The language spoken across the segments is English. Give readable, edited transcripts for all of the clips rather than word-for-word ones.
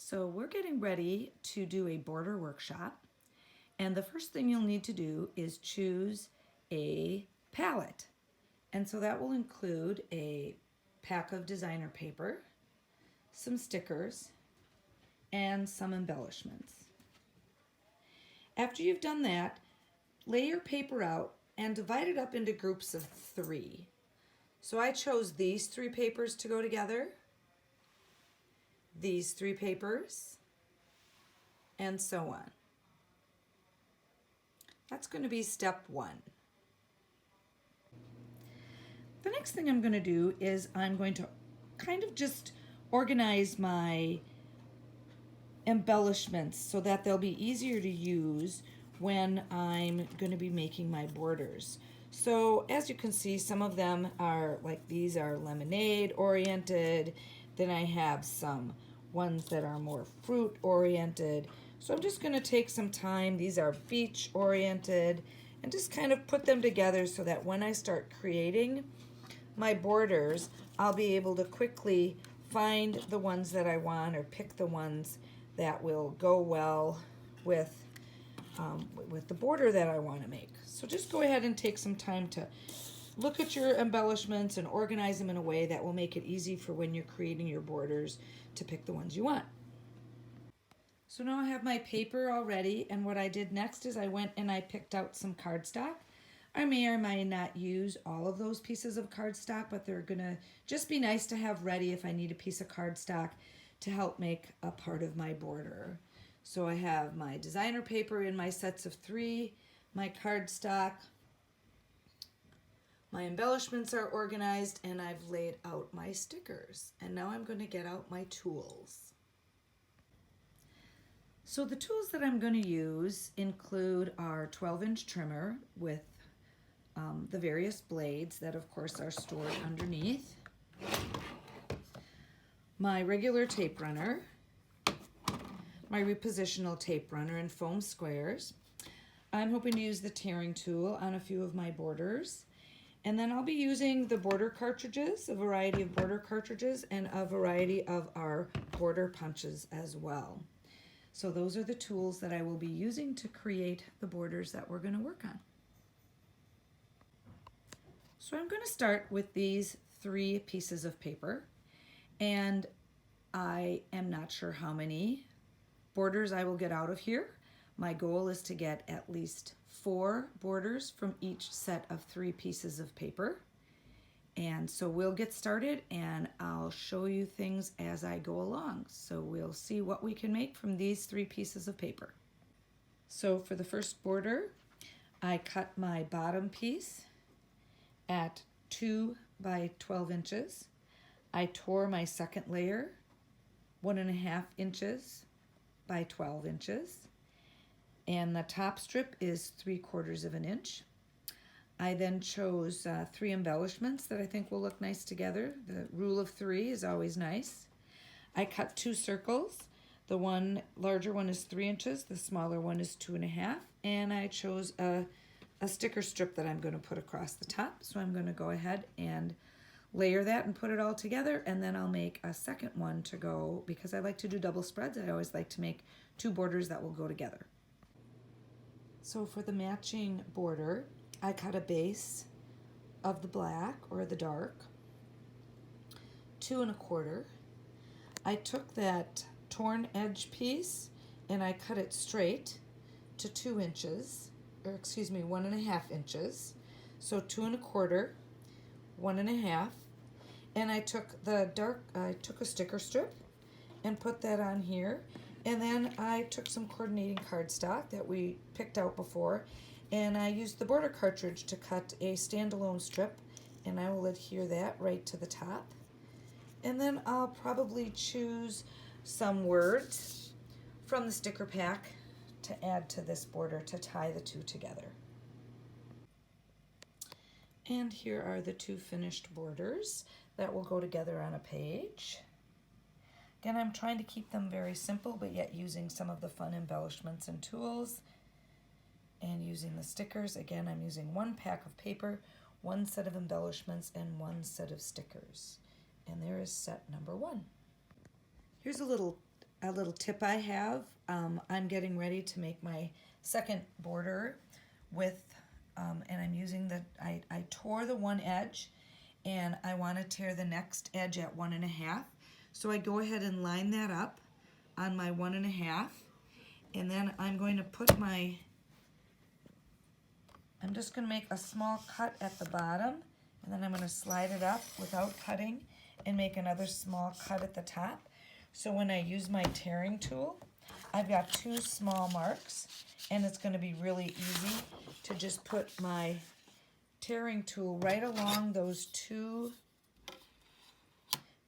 So we're getting ready to do a border workshop, and the first thing you'll need to do is choose a palette. And so that will include a pack of designer paper, some stickers, and some embellishments. After you've done that, lay your paper out and divide it up into groups of 3. So I chose these 3 papers to go together, these 3 papers, and so on. That's going to be step 1. The next thing I'm going to do is I'm going to kind of just organize my embellishments so that they'll be easier to use when I'm going to be making my borders. So as you can see, some of them are like these are lemonade oriented. Then I have some ones that are more fruit oriented. So I'm just going to take some time. These are beach oriented, and just kind of put them together so that when I start creating my borders, I'll be able to quickly find the ones that I want or pick the ones that will go well with the border that I want to make. So just go ahead and take some time to look at your embellishments and organize them in a way that will make it easy for when you're creating your borders to pick the ones you want. So now I have my paper all ready, and what I did next is I went and I picked out some cardstock. I may or may not use all of those pieces of cardstock, but they're gonna just be nice to have ready if I need a piece of cardstock to help make a part of my border. So I have my designer paper in my sets of 3, my cardstock, my embellishments are organized, and I've laid out my stickers. And now I'm going to get out my tools. So the tools that I'm going to use include our 12-inch trimmer with the various blades that of course are stored underneath, my regular tape runner, my repositional tape runner and foam squares. I'm hoping to use the tearing tool on a few of my borders. And then I'll be using the border cartridges, a variety of border cartridges, and a variety of our border punches as well. So those are the tools that I will be using to create the borders that we're going to work on. So I'm going to start with these 3 pieces of paper, and I am not sure how many borders I will get out of here. My goal is to get at least 4 borders from each set of 3 pieces of paper. And so we'll get started, and I'll show you things as I go along. So we'll see what we can make from these 3 pieces of paper. So for the first border, I cut my bottom piece at 2 by 12 inches. I tore my second layer 1.5 inches by 12 inches. And the top strip is 3/4 of an inch. I then chose 3 embellishments that I think will look nice together. The rule of 3 is always nice. I cut 2 circles. The larger one is 3 inches, the smaller one is 2.5, and I chose a sticker strip that I'm going to put across the top. So I'm going to go ahead and layer that and put it all together, and then I'll make a second one to go, because I like to do double spreads. I always like to make 2 borders that will go together. So for the matching border, I cut a base of the black or the dark, 2 1/4. I took that torn edge piece and I cut it straight to 2 inches, or excuse me, 1.5 inches. So 2 1/4, 1.5, and I took a sticker strip and put that on here. And then I took some coordinating cardstock that we picked out before, and I used the border cartridge to cut a standalone strip, and I will adhere that right to the top. And then I'll probably choose some words from the sticker pack to add to this border to tie the 2 together. And here are the 2 finished borders that will go together on a page. Again, I'm trying to keep them very simple, but yet using some of the fun embellishments and tools and using the stickers. Again, I'm using 1 pack of paper, 1 set of embellishments, and 1 set of stickers. And there is set number 1. Here's a little a little tip I have. I'm getting ready to make my second border with, and I'm using I tore the one edge and I want to tear the next edge at 1.5. So I go ahead and line that up on my 1.5, and then I'm going to put I'm just going to make a small cut at the bottom, and then I'm going to slide it up without cutting and make another small cut at the top. So when I use my tearing tool, I've got 2 small marks, and it's going to be really easy to just put my tearing tool right along those two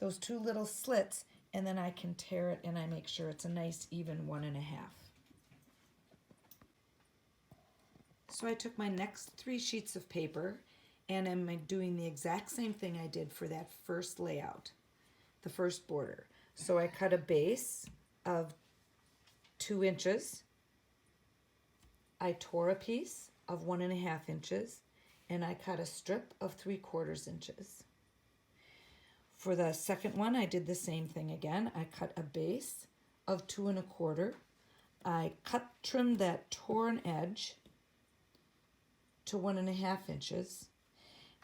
little slits, and then I can tear it, and I make sure it's a nice even 1.5. So I took my next 3 sheets of paper, and I'm doing the exact same thing I did for that first layout, the first border. So I cut a base of 2 inches. I tore a piece of 1.5 inches, and I cut a strip of 3/4 inches. For the second one, I did the same thing again. I cut a base of 2 1/4. I trimmed that torn edge to 1.5 inches.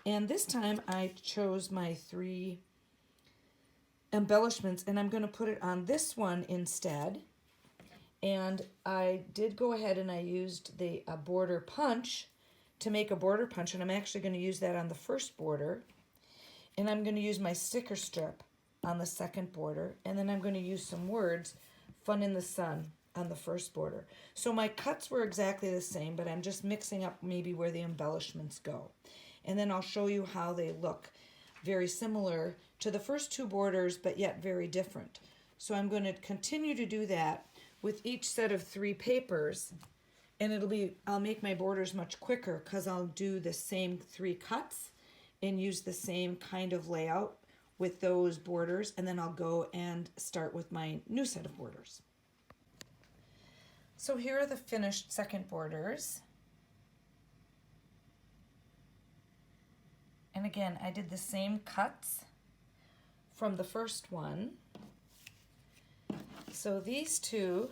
And this time I chose my 3 embellishments, and I'm going to put it on this one instead. And I did go ahead and I used the border punch to make a border punch, and I'm actually going to use that on the first border. And I'm going to use my sticker strip on the second border, and then I'm going to use some words, Fun in the Sun, on the first border. So my cuts were exactly the same, but I'm just mixing up maybe where the embellishments go. And then I'll show you how they look very similar to the first 2 borders, but yet very different. So I'm going to continue to do that with each set of 3 papers, and I'll make my borders much quicker because I'll do the same 3 cuts and use the same kind of layout with those borders, and then I'll go and start with my new set of borders. So here are the finished second borders. And again, I did the same cuts from the first one. So these 2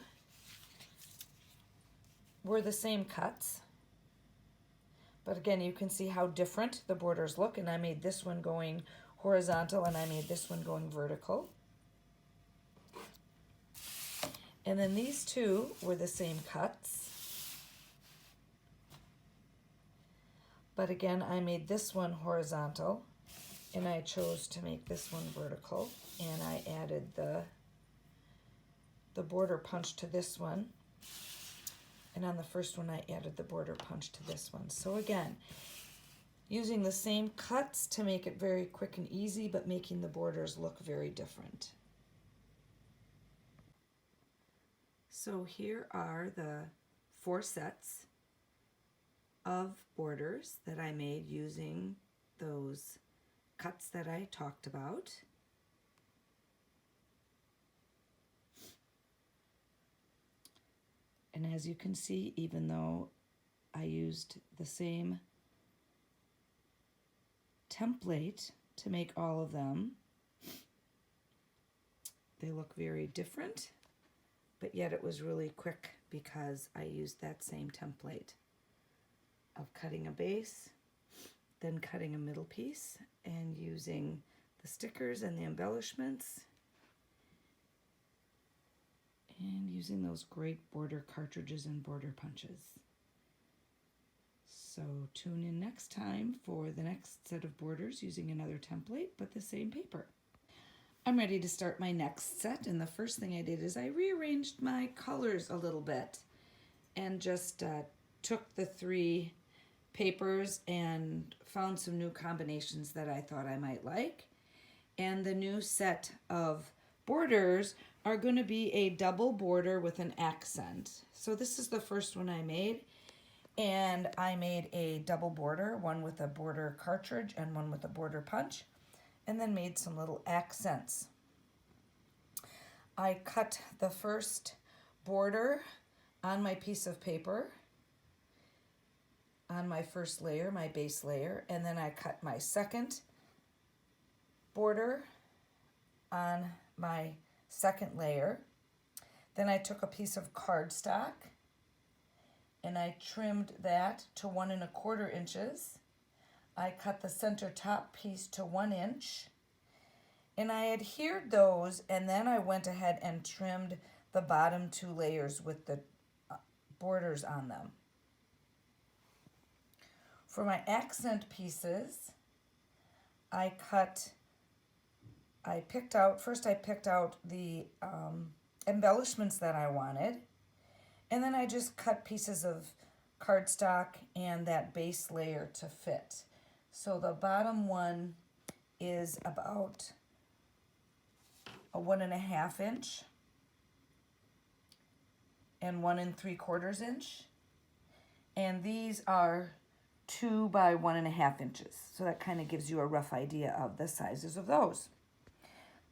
were the same cuts. But again, you can see how different the borders look, and I made this one going horizontal and I made this one going vertical. And then these 2 were the same cuts. But again, I made this one horizontal, and I chose to make this one vertical, and I added the border punch to this one. And on the first one, I added the border punch to this one. So again, using the same cuts to make it very quick and easy, but making the borders look very different. So here are the 4 sets of borders that I made using those cuts that I talked about. And as you can see, even though I used the same template to make all of them, they look very different, but yet it was really quick because I used that same template of cutting a base, then cutting a middle piece, and using the stickers and the embellishments, and using those great border cartridges and border punches. So tune in next time for the next set of borders using another template, but the same paper. I'm ready to start my next set, and the first thing I did is I rearranged my colors a little bit and just took the 3 papers and found some new combinations that I thought I might like. And the new set of borders are going to be a double border with an accent. So this is the first one I made, and I made a double border, one with a border cartridge and one with a border punch, and then made some little accents. I cut the first border on my piece of paper, on my first layer, my base layer, and then I cut my second border on my second layer, Then I took a piece of cardstock and I trimmed that to 1 1/4 inches. I cut the center top piece to 1 inch and I adhered those, and then I went ahead and trimmed the bottom 2 layers with the borders on them. For my accent pieces, I picked out the embellishments that I wanted, and then I just cut pieces of cardstock and that base layer to fit. So the bottom one is about a 1 1/2 inch and 1 3/4 inch, and these are 2 by 1 1/2 inches. So that kind of gives you a rough idea of the sizes of those.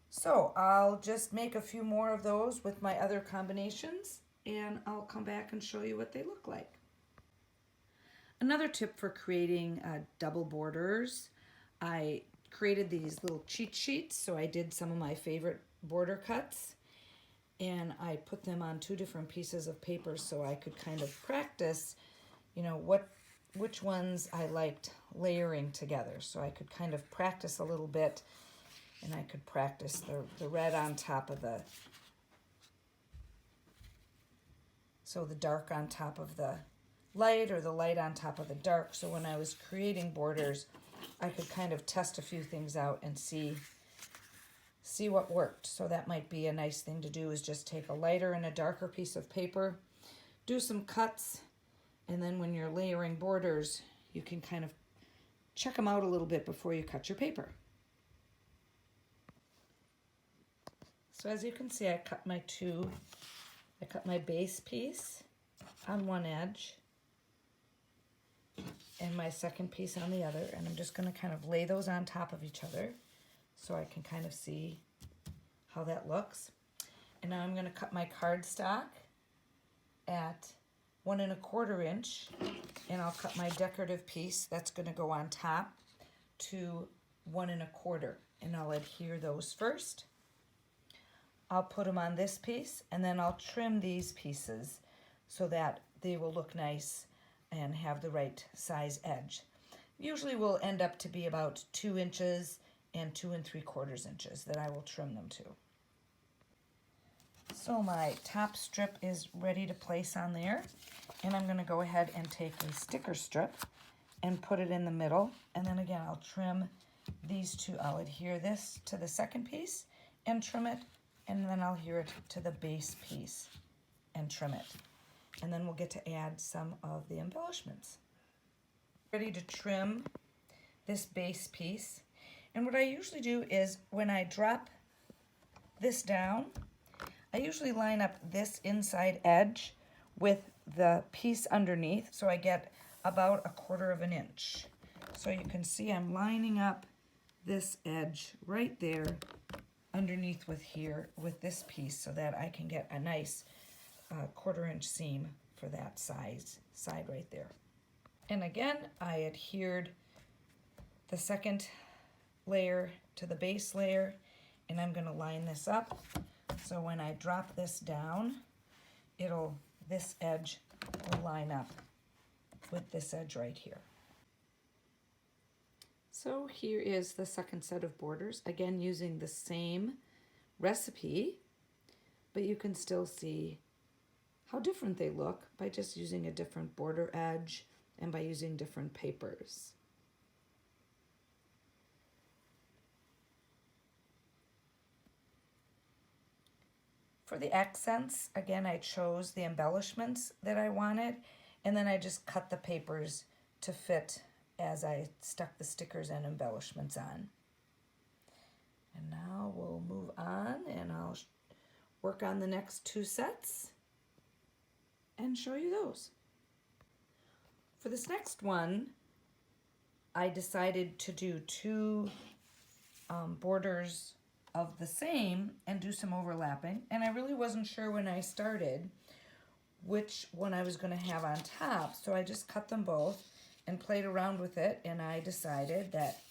So I'll just make a few more of those with my other combinations, and I'll come back and show you what they look like. Another tip for creating double borders, I created these little cheat sheets. So I did some of my favorite border cuts, and I put them on 2 different pieces of paper so I could kind of practice, you know, which ones I liked layering together. So I could kind of practice a little bit, and I could practice the red on top of the dark on top of the light, or the light on top of the dark. So when I was creating borders, I could kind of test a few things out and see what worked. So that might be a nice thing to do, is just take a lighter and a darker piece of paper, do some cuts, and then when you're layering borders, you can kind of check them out a little bit before you cut your paper. So as you can see, I cut my base piece on one edge and my second piece on the other, and I'm just going to kind of lay those on top of each other so I can kind of see how that looks. And now I'm going to cut my cardstock at 1 1/4 inch, and I'll cut my decorative piece that's going to go on top to 1 1/4, and I'll adhere those first. I'll put them on this piece, and then I'll trim these pieces so that they will look nice and have the right size edge. Usually will end up to be about 2 inches and 2 3/4 inches that I will trim them to. So my top strip is ready to place on there, and I'm going to go ahead and take a sticker strip and put it in the middle, and then again I'll trim these two. I'll adhere this to the second piece and trim it, and then I'll adhere it to the base piece and trim it. And then we'll get to add some of the embellishments. Ready to trim this base piece. And what I usually do is, when I drop this down, I usually line up this inside edge with the piece underneath, so I get about 1/4 inch. So you can see I'm lining up this edge right there underneath with this piece, so that I can get a nice 1/4 inch seam for that side right there. And again, I adhered the second layer to the base layer, and I'm going to line this up so when I drop this down, this edge will line up with this edge right here. So here is the second set of borders, again using the same recipe, but you can still see how different they look by just using a different border edge and by using different papers. For the accents, again, I chose the embellishments that I wanted, and then I just cut the papers to fit as I stuck the stickers and embellishments on. And now we'll move on, and I'll work on the next 2 sets and show you those. For this next one, I decided to do 2 borders of the same and do some overlapping, and I really wasn't sure when I started which one I was going to have on top, so I just cut them both and played around with it, and I decided that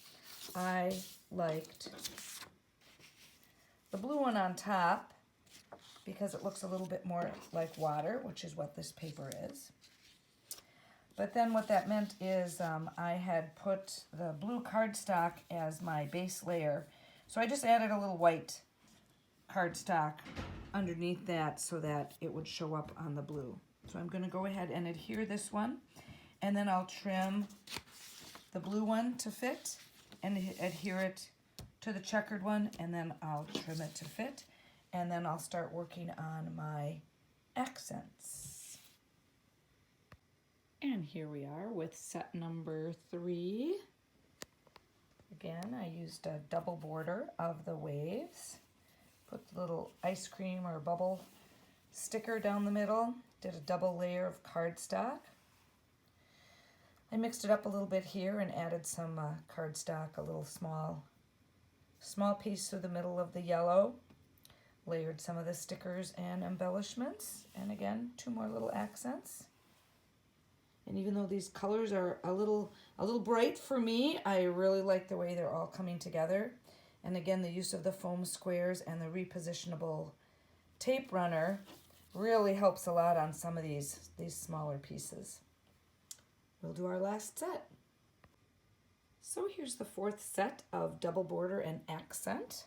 I liked the blue one on top because it looks a little bit more like water, which is what this paper is. But then what that meant is I had put the blue cardstock as my base layer. So I just added a little white cardstock underneath that so that it would show up on the blue. So I'm going to go ahead and adhere this one, and then I'll trim the blue one to fit and adhere it to the checkered one, and then I'll trim it to fit, and then I'll start working on my accents. And here we are with set number 3. Again, I used a double border of the waves. Put the little ice cream or bubble sticker down the middle. Did a double layer of cardstock. I mixed it up a little bit here and added some cardstock, a little small piece through the middle of the yellow. Layered some of the stickers and embellishments. And again, 2 more little accents. And even though these colors are a little bright for me, I really like the way they're all coming together. And again, the use of the foam squares and the repositionable tape runner really helps a lot on some of these smaller pieces. We'll do our last set. So here's the 4th set of double border and accent.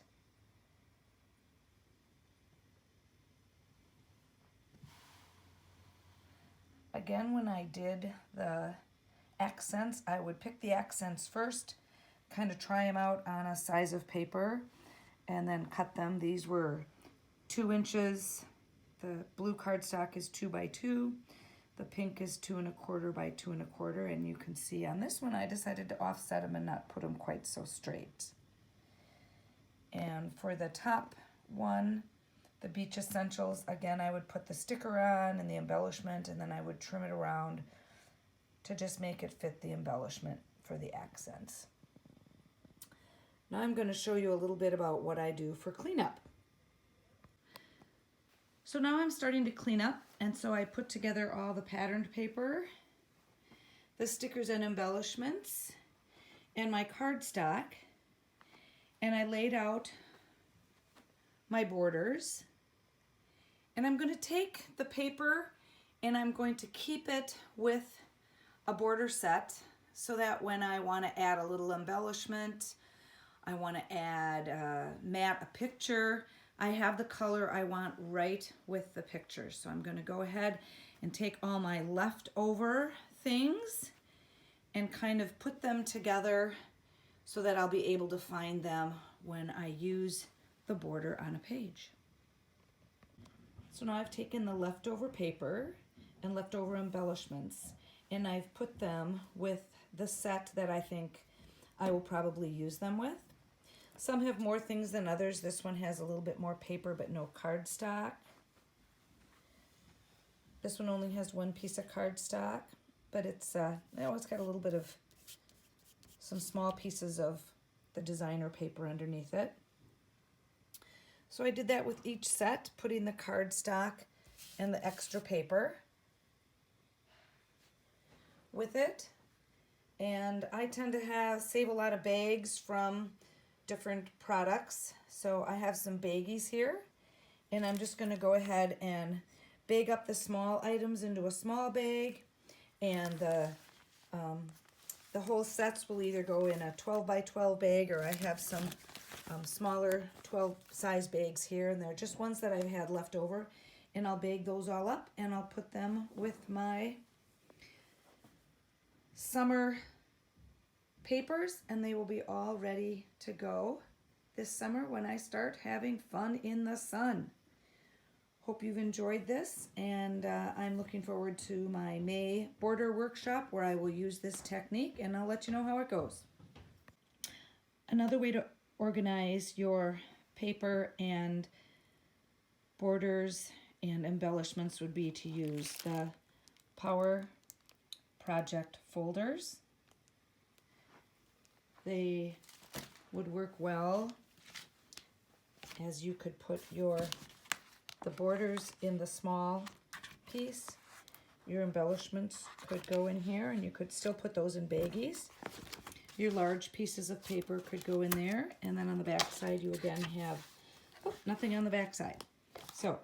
Again, when I did the accents, I would pick the accents first, kind of try them out on a size of paper, and then cut them. These were 2 inches. The blue cardstock is 2 by 2. The pink is 2 1/4 by 2 1/4, and you can see on this one I decided to offset them and not put them quite so straight. And for the top one, the Beach Essentials, again, I would put the sticker on and the embellishment, and then I would trim it around to just make it fit the embellishment for the accents. Now I'm going to show you a little bit about what I do for cleanup. So now I'm starting to clean up, and so I put together all the patterned paper, the stickers and embellishments, and my cardstock, and I laid out my borders. And I'm going to take the paper and I'm going to keep it with a border set so that when I want to add a little embellishment, I want to add matte a picture, I have the color I want right with the picture. So I'm going to go ahead and take all my leftover things and kind of put them together so that I'll be able to find them when I use the border on a page. So now I've taken the leftover paper and leftover embellishments, and I've put them with the set that I think I will probably use them with. Some have more things than others. This one has a little bit more paper but no cardstock. This one only has 1 piece of cardstock, but it's got a little bit of some small pieces of the designer paper underneath it. So I did that with each set, putting the cardstock and the extra paper with it. And I tend to save a lot of bags from different products. So I have some baggies here, and I'm just going to go ahead and bag up the small items into a small bag, and the whole sets will either go in a 12 by 12 bag, or I have some smaller 12 size bags here, and they're just ones that I've had left over, and I'll bag those all up and I'll put them with my summer papers, and they will be all ready to go this summer when I start having fun in the sun. Hope you've enjoyed this, and I'm looking forward to my May border workshop where I will use this technique, and I'll let you know how it goes. Another way to organize your paper and borders and embellishments would be to use the Power Project folders. They would work well, as you could put the borders in the small piece. Your embellishments could go in here, and you could still put those in baggies. Your large pieces of paper could go in there, and then on the back side you again have nothing on the back side. So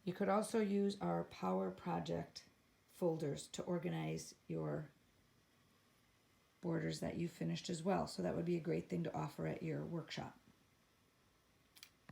You could also use our Power Project folders to organize your borders that you finished as well. So that would be a great thing to offer at your workshop.